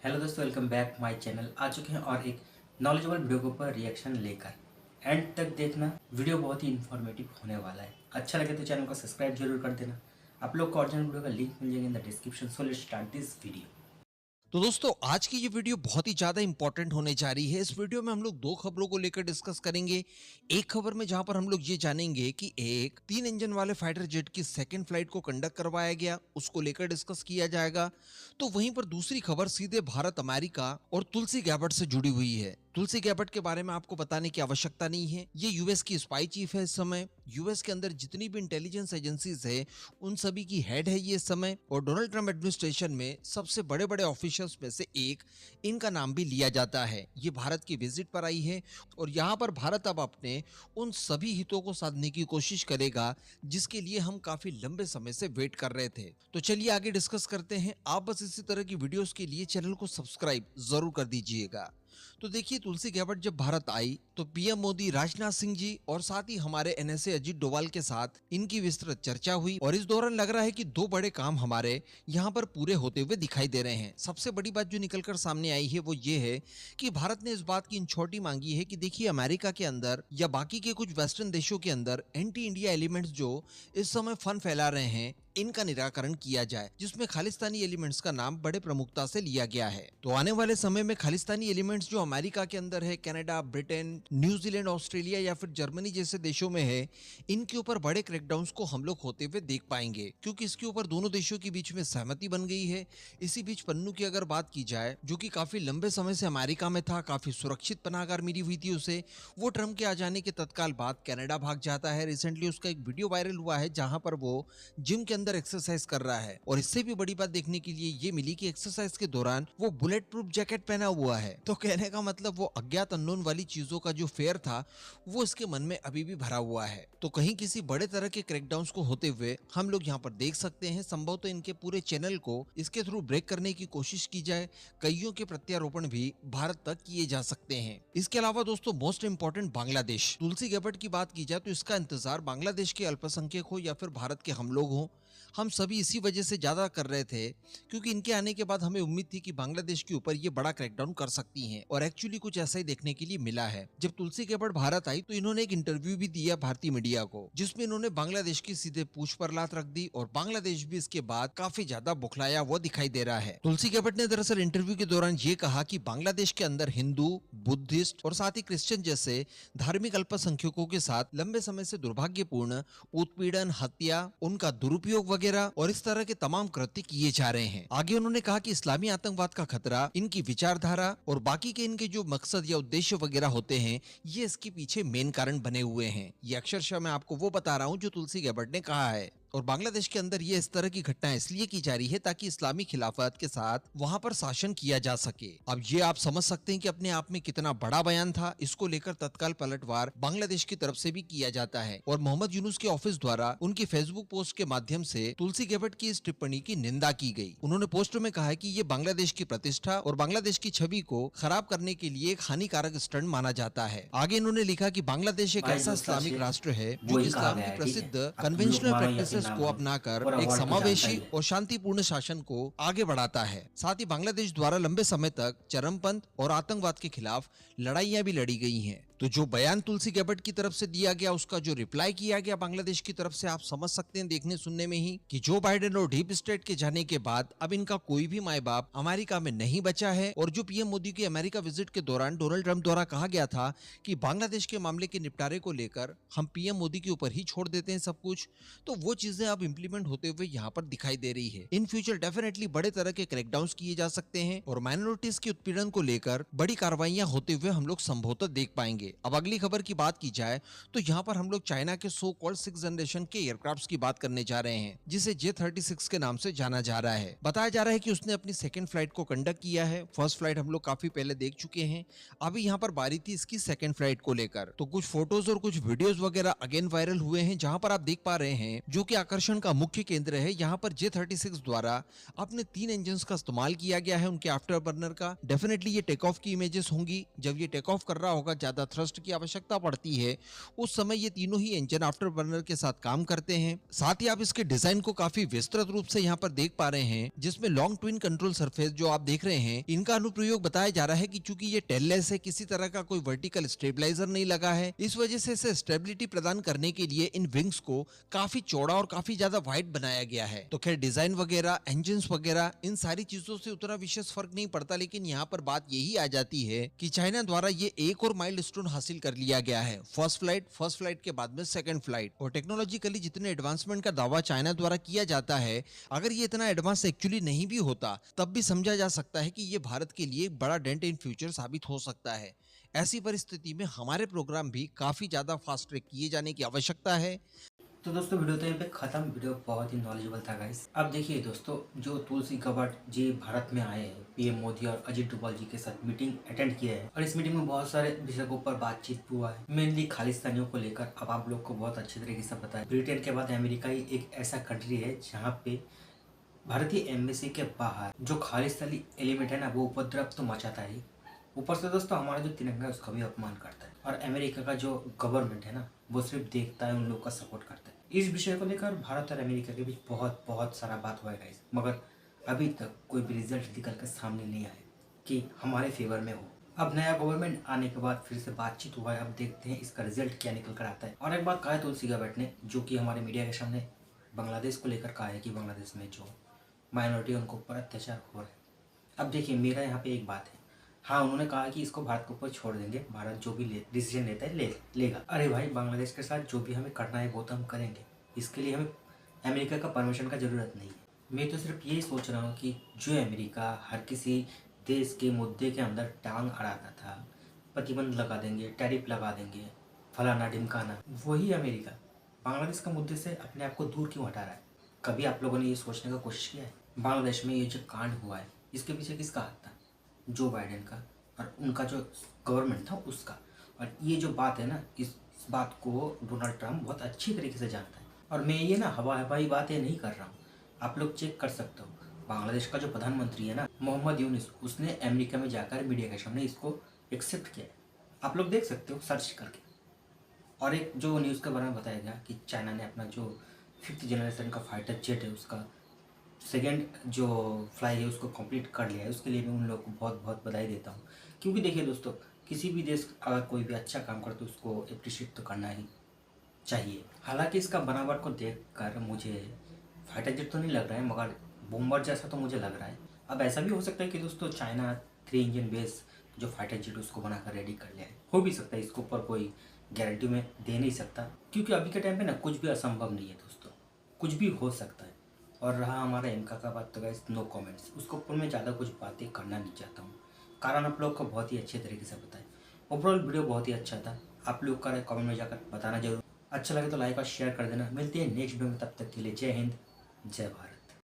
Hello दोस्तों, welcome back my channel. आ चुके हैं और एक नॉलेजेबल वीडियो के ऊपर रिएक्शन लेकर। एंड तक देखना, वीडियो बहुत ही इन्फॉर्मेटिव होने वाला है। अच्छा लगे तो चैनल को सब्सक्राइब जरूर कर देना। आप लोग को ओरिजिनल वीडियो का लिंक मिल जाएगा in the description. So let's start this video. तो दोस्तों आज की ये वीडियो बहुत ही ज्यादा इंपॉर्टेंट होने जा रही है। इस वीडियो में हम लोग दो खबरों को लेकर डिस्कस करेंगे। एक खबर में जहां पर हम लोग ये जानेंगे कि एक 3 इंजन वाले फाइटर जेट की सेकंड फ्लाइट को कंडक्ट करवाया गया, उसको लेकर डिस्कस किया जाएगा। तो वहीं पर दूसरी खबर सीधे भारत, अमेरिका और तुलसी गैबर्ट से जुड़ी हुई है। तुलसी गैबर्ट के बारे में आपको बताने की आवश्यकता नहीं है। ये यूएस की स्पाई चीफ है इस समय। यूएस के अंदर जितनी भी इंटेलिजेंस एजेंसीज है उन सभी की हेड है ये इस समय। और डोनाल्ड ट्रंप एडमिनिस्ट्रेशन में सबसे बड़े बड़े ऑफिशियल्स में से एक इनका नाम भी लिया जाता है। ये भारत की विजिट पर आई है और यहाँ पर भारत अब अपने उन सभी हितों को साधने की कोशिश करेगा जिसके लिए हम काफी लंबे समय से वेट कर रहे थे। तो चलिए आगे डिस्कस करते हैं। आप बस इसी तरह की वीडियोस के लिए चैनल को सब्सक्राइब जरूर कर दीजिएगा। तो देखिए, तुलसी गैबर्ट जब भारत आई तो पीएम मोदी, राजनाथ सिंह जी और साथ ही हमारे एनएसए अजीत डोभाल के साथ इनकी विस्तृत चर्चा हुई। और इस दौरान लग रहा है कि दो बड़े काम हमारे यहाँ पर पूरे होते हुए दिखाई दे रहे हैं। सबसे बड़ी बात जो निकलकर सामने आई है वो ये है कि भारत ने इस बात की इंछोटी मांगी है कि देखिए, अमेरिका के अंदर या बाकी के कुछ वेस्टर्न देशों के अंदर एंटी इंडिया एलिमेंट्स जो इस समय फन फैला रहे हैं, इनका निराकरण किया जाए, जिसमें खालिस्तानी एलिमेंट्स का नाम बड़े प्रमुखता से लिया गया है। तो आने वाले समय में खालिस्तानी एलिमेंट्स जो अमेरिका के अंदर है, कनाडा, ब्रिटेन, न्यूजीलैंड, ऑस्ट्रेलिया या फिर जर्मनी जैसे देशों में है, इनके ऊपर बड़े क्रैकडाउन्स को हम लोग होते हुए देख पाएंगे, क्योंकि इसके ऊपर दोनों देशों के बीच में सहमति बन गई है। इसी बीच पन्नू की अगर बात की जाए, जो कि काफी लंबे समय से अमेरिका में था, काफी सुरक्षित पनाहगार मिली हुई थी उसे, वो ट्रंप के आ जाने के तत्काल बाद कनाडा भाग जाता है। रिसेंटली उसका एक वीडियो वायरल हुआ है जहां पर वो जिम के अंदर एक्सरसाइज कर रहा है। और इससे भी बड़ी बात देखने के लिए ये मिली कि एक्सरसाइज के दौरान वो बुलेट प्रूफ जैकेट पहना हुआ है। तो कहने का मतलब वो अज्ञात अननोन वाली चीजों का जो फेयर था वो इसके मन में अभी भी भरा हुआ है। तो कहीं किसी बड़े तरह के क्रैकडाउन्स को होते हुए हम लोग यहाँ पर देख सकते हैं। संभवतः इनके पूरे चैनल को इसके थ्रू ब्रेक करने की कोशिश की जाए। कईयों के प्रत्यारोपण भी भारत तक किए जा सकते हैं। इसके अलावा दोस्तों, मोस्ट इंपॉर्टेंट बांग्लादेश। तुलसी गैबर्ट की बात की जाए तो इसका इंतजार बांग्लादेश के अल्पसंख्यक हो या फिर भारत के हम लोग हो, हम सभी इसी वजह से ज्यादा कर रहे थे, क्योंकि इनके आने के बाद हमें उम्मीद थी कि बांग्लादेश के ऊपर ये बड़ा क्रैकडाउन कर सकती हैं। और एक्चुअली कुछ ऐसा ही देखने के लिए मिला है। जब तुलसी गैबर्ट भारत आई तो इन्होंने एक इंटरव्यू भी दिया भारतीय मीडिया को, जिसमें इन्होंने बांग्लादेश की सीधे पूछ पर लात रख दी और बांग्लादेश भी इसके बाद काफी ज्यादा बुखलाया हुआ दिखाई दे रहा है। तुलसी गैबर्ट ने दरअसल इंटरव्यू के दौरान ये कहा कि बांग्लादेश के अंदर हिंदू, बुद्धिस्ट और साथ ही क्रिश्चियन जैसे धार्मिक अल्पसंख्यकों के साथ लंबे समय से दुर्भाग्यपूर्ण उत्पीड़न, हत्या, उनका दुरुपयोग वगैरह और इस तरह के तमाम कृत्य किए जा रहे हैं। आगे उन्होंने कहा कि इस्लामी आतंकवाद का खतरा, इनकी विचारधारा और बाकी के इनके जो मकसद या उद्देश्य वगैरह होते हैं, ये इसके पीछे मेन कारण बने हुए हैं। ये अक्षरशः मैं आपको वो बता रहा हूँ जो तुलसी गैबर्ट ने कहा है। और बांग्लादेश के अंदर ये इस तरह की घटनाएं इसलिए की जा रही है ताकि इस्लामी खिलाफत के साथ वहां पर शासन किया जा सके। अब ये आप समझ सकते हैं कि अपने आप में कितना बड़ा बयान था। इसको लेकर तत्काल पलटवार बांग्लादेश की तरफ से भी किया जाता है और मोहम्मद यूनुस के ऑफिस द्वारा उनकी फेसबुक पोस्ट के माध्यम से तुलसी गैबर्ट की इस टिप्पणी की निंदा की गई। उन्होंने पोस्ट में कहा है कि ये बांग्लादेश की प्रतिष्ठा और बांग्लादेश की छवि को खराब करने के लिए एक हानिकारक स्टंट माना जाता है। आगे इन्होंने लिखा कि बांग्लादेश एक ऐसा इस्लामिक राष्ट्र है जो इस्लाम की प्रसिद्ध कन्वेंशनल प्रैक्टिसेस को अपनाकर एक समावेशी और शांतिपूर्ण शासन को आगे बढ़ाता है। साथ ही बांग्लादेश द्वारा लंबे समय तक चरमपंथ और आतंकवाद के खिलाफ लड़ाइयां भी लड़ी गई हैं। तो जो बयान तुलसी गैबर्ट की तरफ से दिया गया, उसका जो रिप्लाई किया गया बांग्लादेश की तरफ से, आप समझ सकते हैं देखने सुनने में ही कि जो बाइडेन और डीप स्टेट के जाने के बाद अब इनका कोई भी माए बाप अमेरिका में नहीं बचा है। और जो पीएम मोदी की अमेरिका विजिट के दौरान डोनाल्ड ट्रंप द्वारा कहा गया था कि बांग्लादेश के मामले के निपटारे को लेकर हम पीएम मोदी के ऊपर ही छोड़ देते हैं सब कुछ, तो वो चीजें अब इंप्लीमेंट होते हुए यहाँ पर दिखाई दे रही है। इन फ्यूचर डेफिनेटली बड़े तरह के क्रैकडाउन्स किए जा सकते हैं और माइनॉरिटीज के उत्पीड़न को लेकर बड़ी कार्रवाइयां होते हुए हम लोग संभवतः देख पाएंगे। अब अगली खबर की बात की जाए तो यहाँ पर हम लोग चाइना के सो कॉल्ड 6th जनरेशन के एयरक्राफ्ट्स की बात करने जा रहे हैं, जिसे J-36 के नाम से जाना जा रहा है। बताया जा रहा है कि उसने अपनी सेकंड फ्लाइट को कंडक्ट किया है। फर्स्ट फ्लाइट हम लोग काफी पहले देख चुके हैं, अभी यहाँ पर बारी थी इसकी सेकंड फ्लाइट को लेकर। तो कुछ फोटोज और कुछ वीडियोज वगैरह अगेन वायरल हुए हैं, जहां पर आप देख पा रहे हैं जो कि आकर्षण का मुख्य केंद्र है। यहाँ पर J-36 द्वारा अपने 3 इंजन का इस्तेमाल किया गया है, उनके आफ्टर बर्नर का। डेफिनेटली ये टेक ऑफ की इमेजेस होंगी। जब ये टेक ऑफ कर रहा होगा, ज्यादा थ्रस्ट की आवश्यकता पड़ती है, उस समय ये तीनों ही इंजन आफ्टर बर्नर के साथ काम करते हैं। साथ ही आप इसके डिजाइन को काफी विस्तृत रूप से यहाँ पर देख पा रहे हैं, जिसमें लॉन्ग ट्विन कंट्रोल सरफेस जो आप देख रहे हैं, इनका अनुप्रयोग बताया जा रहा है कि चूंकि ये टेललेस है, किसी तरह का कोई वर्टिकल स्टेबलाइजर नहीं लगा है, इस वजह से इसे स्टेबिलिटी प्रदान करने के लिए इन विंग्स को काफी चौड़ा और काफी ज्यादा वाइड बनाया गया है। तो खैर डिजाइन वगैरह, इंजन वगैरह, इन सारी चीजों से उतना विशेष फर्क नहीं पड़ता, लेकिन यहाँ पर बात यही आ जाती है कि चाइना द्वारा ये एक और माइलस्टोन हासिल कर लिया गया है। फर्स्ट फ्लाइट के बाद में सेकंड फ्लाइट। और टेक्नोलॉजिकली जितने एडवांसमेंट का दावा चाइना द्वारा किया जाता है, अगर ये इतना एडवांस एक्चुअली नहीं भी होता, तब भी समझा जा सकता है कि ये भारत के लिए एक बड़ा डेंट इन फ्यूचर साबित हो सकता है। ऐसी परिस्थिति में हमारे प्रोग्राम भी काफी ज्यादा फास्ट ट्रैक किए जाने की आवश्यकता है। तो दोस्तों वीडियो तो यहाँ पे खत्म। वीडियो बहुत ही नॉलेजेबल था गाइस। अब देखिए दोस्तों, जो तुलसी गबार्ड जी भारत में आए हैं, पीएम मोदी और अजित डोभाल जी के साथ मीटिंग अटेंड किया है और इस मीटिंग में बहुत सारे विषयों पर बातचीत हुआ है, मेनली खालिस्तानियों को लेकर। अब आप लोग को बहुत अच्छे तरीके से पता है, ब्रिटेन के बाद अमेरिका ही एक ऐसा कंट्री है जहाँ पे भारतीय एम्बेसी के बाहर जो खालिस्तानी एलिमेंट है ना, वो उपद्रव तो मचाता है। ऊपर से दोस्तों हमारा जो तिरंगा है उसका भी अपमान करता है, और अमेरिका का जो गवर्नमेंट है ना, वो सिर्फ देखता है, उन लोग का सपोर्ट करता है। इस विषय को लेकर भारत और अमेरिका के बीच बहुत सारा बात हुआ है गाइस, मगर अभी तक कोई भी रिजल्ट निकल कर सामने नहीं आया कि हमारे फेवर में हो। अब नया गवर्नमेंट आने के बाद फिर से बातचीत हुआ है, अब देखते हैं इसका रिजल्ट क्या निकल कर आता है। और एक बात कहा है तुलसी गबार्ड ने, जो कि हमारे मीडिया के सामने बांग्लादेश को लेकर कहा है कि बांग्लादेश में जो माइनॉरिटी उनको ऊपर अत्याचार हो रहा है। अब देखिए मेरा यहाँ पे एक बात है, हाँ उन्होंने कहा कि इसको भारत के ऊपर छोड़ देंगे, भारत जो भी डिसीजन लेता है लेगा। अरे भाई, बांग्लादेश के साथ जो भी हमें करना है वो तो हम करेंगे, इसके लिए हमें अमेरिका का परमिशन का ज़रूरत नहीं है। मैं तो सिर्फ यही सोच रहा हूँ कि जो अमेरिका हर किसी देश के मुद्दे के अंदर टांग अड़ाता था, प्रतिबंध लगा देंगे, टैरिफ लगा देंगे, फलाना ढिमकाना, वही अमेरिका बांग्लादेश का मुद्दे से अपने आप को दूर क्यों हटा रहा है? कभी आप लोगों ने ये सोचने का कोशिश किया है? बांग्लादेश में ये जो कांड हुआ है, इसके पीछे किसका हाथ था? जो बाइडेन का और उनका जो गवर्नमेंट था उसका। और ये जो बात है ना, इस बात को डोनाल्ड ट्रंप बहुत अच्छी तरीके से जानता है। और मैं ये ना हवाई बातें नहीं कर रहा हूँ, आप लोग चेक कर सकते हो। बांग्लादेश का जो प्रधानमंत्री है ना, मोहम्मद यूनुस, उसने अमेरिका में जाकर मीडिया के सामने इसको एक्सेप्ट किया है। आप लोग देख सकते हो सर्च करके। और एक जो न्यूज़ के बारे में बताया गया कि चाइना ने अपना जो 5th जनरेशन का फाइटर जेट है उसका सेकेंड जो फ्लाई है उसको कंप्लीट कर लिया है, उसके लिए मैं उन लोगों को बहुत बधाई देता हूँ। क्योंकि देखिए दोस्तों, किसी भी देश अगर कोई भी अच्छा काम करे तो उसको अप्रिशिएट तो करना ही चाहिए। हालांकि इसका बनावट को देखकर मुझे फाइटर जेट तो नहीं लग रहा है, मगर बॉम्बर जैसा तो मुझे लग रहा है। अब ऐसा भी हो सकता है कि दोस्तों चाइना 3 इंजन बेस जो फाइटर जेट उसको बनाकर रेडी कर लिया है, हो भी सकता है। इसके ऊपर कोई गारंटी में दे नहीं सकता, क्योंकि अभी के टाइम पे ना कुछ भी असंभव नहीं है दोस्तों, कुछ भी हो सकता है। और रहा हमारा इनका का बात, तो गाइस नो कमेंट्स, उसके ऊपर मैं ज़्यादा कुछ बातें करना नहीं चाहता हूँ, कारण आप लोग को बहुत ही अच्छे तरीके से पता है। ओवरऑल वीडियो बहुत ही अच्छा था, आप लोग का कमेंट में जाकर बताना जरूर। अच्छा लगे तो लाइक और शेयर कर देना। मिलते हैं नेक्स्ट वीडियो में, तब तक के लिए जय हिंद, जय भारत।